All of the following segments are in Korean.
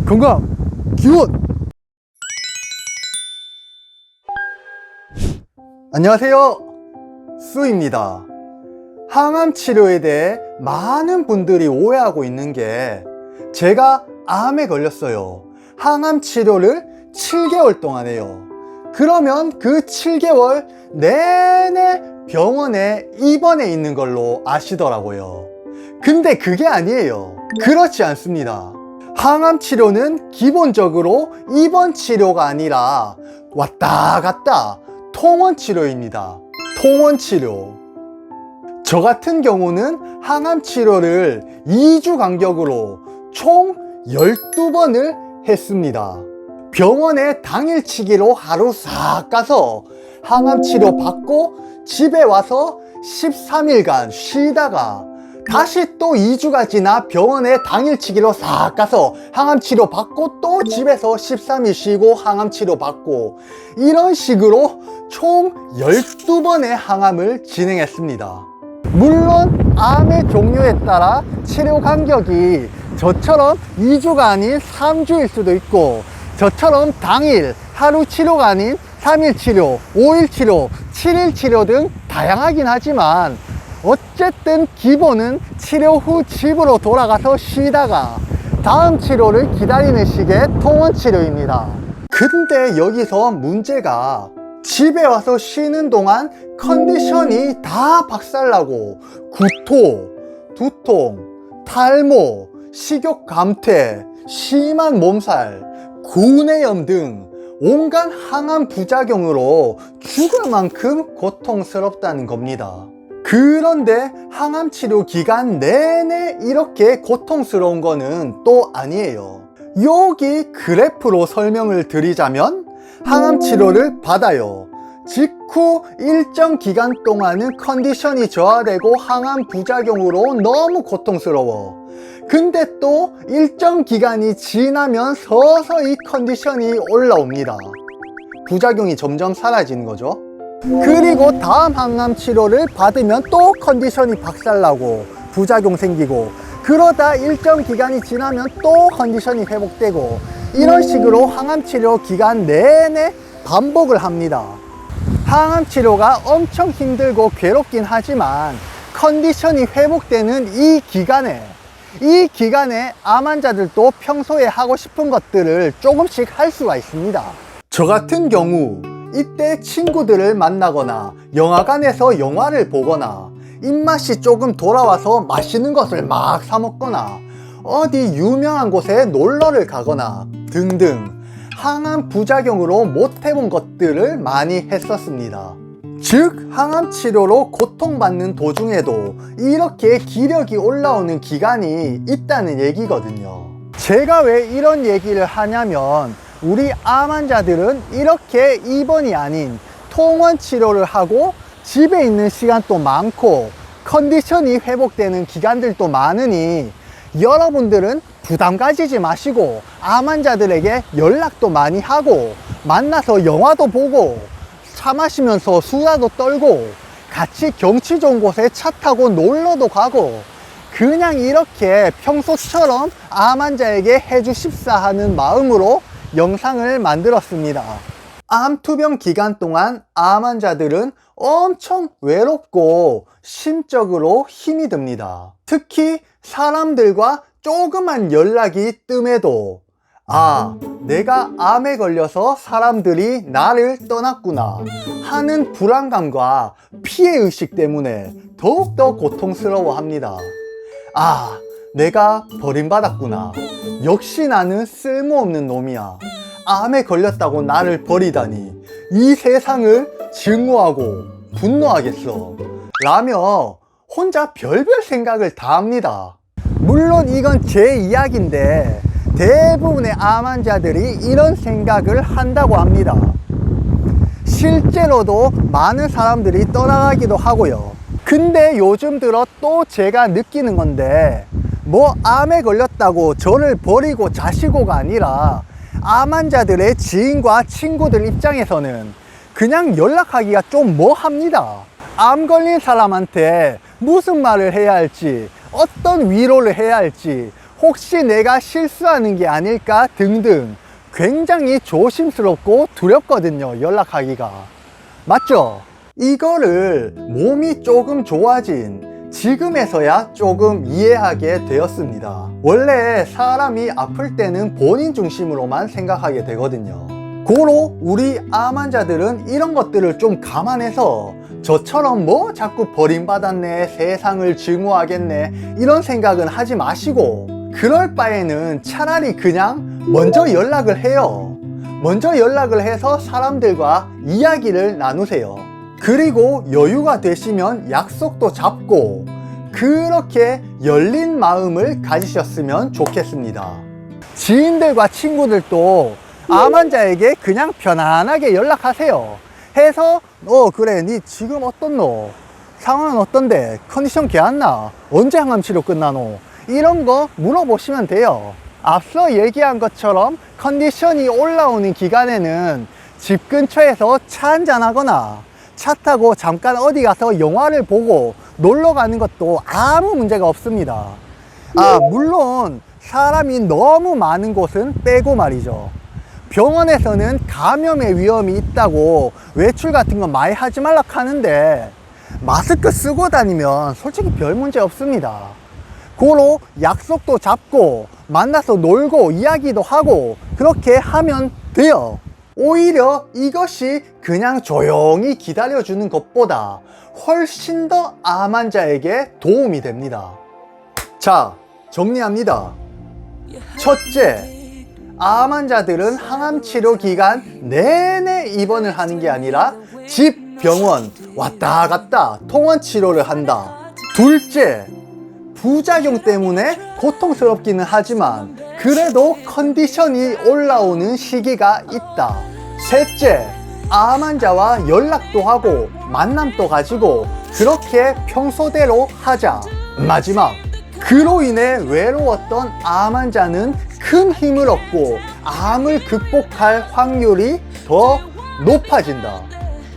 건강 기원. 안녕하세요, 수입니다. 항암 치료에 대해 많은 분들이 오해하고 있는 게, 제가 암에 걸렸어요. 항암 치료를 7개월 동안 해요. 그러면 그 7개월 내내 병원에 입원해 있는 걸로 아시더라고요. 근데 그게 아니에요. 그렇지 않습니다. 항암 치료는 기본적으로 입원 치료가 아니라 왔다 갔다 통원 치료입니다. 통원 치료. 저 같은 경우는 항암 치료를 2주 간격으로 총 12번을 했습니다. 병원에 당일치기로 하루 싹 가서 항암 치료 받고 집에 와서 13일간 쉬다가 다시 또 2주가 지나 병원에 당일치기로 싹 가서 항암치료 받고 또 집에서 13일 쉬고 항암치료 받고, 이런 식으로 총 12번의 항암을 진행했습니다. 물론 암의 종류에 따라 치료 간격이 저처럼 2주가 아닌 3주일 수도 있고, 저처럼 당일 하루 치료가 아닌 3일 치료, 5일 치료, 7일 치료 등 다양하긴 하지만, 어쨌든 기본은 치료 후 집으로 돌아가서 쉬다가 다음 치료를 기다리는 식의 통원 치료입니다. 근데 여기서 문제가, 집에 와서 쉬는 동안 컨디션이 다 박살나고 구토, 두통, 탈모, 식욕 감퇴, 심한 몸살, 구내염 등 온갖 항암 부작용으로 죽을 만큼 고통스럽다는 겁니다. 그런데 항암 치료 기간 내내 이렇게 고통스러운 거는 또 아니에요. 여기 그래프로 설명을 드리자면, 항암 치료를 받아요. 직후 일정 기간 동안은 컨디션이 저하되고 항암 부작용으로 너무 고통스러워. 근데 또 일정 기간이 지나면 서서히 컨디션이 올라옵니다. 부작용이 점점 사라지는 거죠. 그리고 다음 항암 치료를 받으면 또 컨디션이 박살나고 부작용 생기고, 그러다 일정 기간이 지나면 또 컨디션이 회복되고, 이런 식으로 항암 치료 기간 내내 반복을 합니다. 항암 치료가 엄청 힘들고 괴롭긴 하지만, 컨디션이 회복되는 이 기간에 암 환자들도 평소에 하고 싶은 것들을 조금씩 할 수가 있습니다. 저 같은 경우 이때 친구들을 만나거나 영화관에서 영화를 보거나 입맛이 조금 돌아와서 맛있는 것을 막 사 먹거나 어디 유명한 곳에 놀러를 가거나 등등 항암 부작용으로 못 해본 것들을 많이 했었습니다. 즉, 항암 치료로 고통받는 도중에도 이렇게 기력이 올라오는 기간이 있다는 얘기거든요. 제가 왜 이런 얘기를 하냐면, 우리 암 환자들은 이렇게 입원이 아닌 통원 치료를 하고 집에 있는 시간도 많고 컨디션이 회복되는 기간들도 많으니, 여러분들은 부담 가지지 마시고 암 환자들에게 연락도 많이 하고 만나서 영화도 보고 차 마시면서 수다도 떨고 같이 경치 좋은 곳에 차 타고 놀러도 가고, 그냥 이렇게 평소처럼 암 환자에게 해주십사 하는 마음으로 영상을 만들었습니다. 암 투병 기간 동안 암 환자들은 엄청 외롭고 심적으로 힘이 듭니다. 특히 사람들과 조그만 연락이 뜸해도, 아, 내가 암에 걸려서 사람들이 나를 떠났구나 하는 불안감과 피해의식 때문에 더욱더 고통스러워 합니다. 아, 내가 버림받았구나. 역시 나는 쓸모없는 놈이야. 암에 걸렸다고 나를 버리다니 이 세상을 증오하고 분노하겠어 라며 혼자 별별 생각을 다 합니다. 물론 이건 제 이야기인데 대부분의 암 환자들이 이런 생각을 한다고 합니다. 실제로도 많은 사람들이 떠나가기도 하고요. 근데 요즘 들어 또 제가 느끼는 건데, 뭐 암에 걸렸다고 저를 버리고 자시고가 아니라 암 환자들의 지인과 친구들 입장에서는 그냥 연락하기가 좀 뭐합니다. 암 걸린 사람한테 무슨 말을 해야 할지, 어떤 위로를 해야 할지 혹시 내가 실수하는 게 아닐까 등등 굉장히 조심스럽고 두렵거든요, 연락하기가. 맞죠? 이거를 몸이 조금 좋아진 지금에서야 조금 이해하게 되었습니다. 원래 사람이 아플 때는 본인 중심으로만 생각하게 되거든요. 고로 우리 암 환자들은 이런 것들을 좀 감안해서 저처럼 뭐 자꾸 버림받았네, 세상을 증오하겠네 이런 생각은 하지 마시고, 그럴 바에는 차라리 그냥 먼저 연락을 해요. 먼저 연락을 해서 사람들과 이야기를 나누세요. 그리고 여유가 되시면 약속도 잡고 그렇게 열린 마음을 가지셨으면 좋겠습니다. 지인들과 친구들도 암 환자에게 그냥 편안하게 연락하세요. 해서 그래 니 지금 어떻노? 상황은 어떤데? 컨디션 괜찮나? 언제 항암 치료 끝나노? 이런 거 물어보시면 돼요. 앞서 얘기한 것처럼 컨디션이 올라오는 기간에는 집 근처에서 차 한잔하거나 차 타고 잠깐 어디 가서 영화를 보고 놀러 가는 것도 아무 문제가 없습니다. 물론 사람이 너무 많은 곳은 빼고 말이죠. 병원에서는 감염의 위험이 있다고 외출 같은 거 많이 하지 말라 하는데 마스크 쓰고 다니면 솔직히 별 문제 없습니다. 고로 약속도 잡고 만나서 놀고 이야기도 하고 그렇게 하면 돼요. 오히려 이것이 그냥 조용히 기다려주는 것보다 훨씬 더 암 환자에게 도움이 됩니다. 자, 정리합니다. 첫째, 암 환자들은 항암 치료 기간 내내 입원을 하는 게 아니라 집, 병원 왔다 갔다 통원 치료를 한다. 둘째, 부작용 때문에 고통스럽기는 하지만 그래도 컨디션이 올라오는 시기가 있다. 셋째, 암 환자와 연락도 하고 만남도 가지고 그렇게 평소대로 하자. 마지막, 그로 인해 외로웠던 암 환자는 큰 힘을 얻고 암을 극복할 확률이 더 높아진다.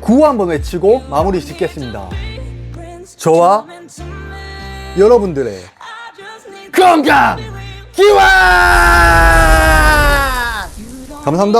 구호 한번 외치고 마무리 짓겠습니다. 저와 여러분들의 건강 기원! 감사합니다.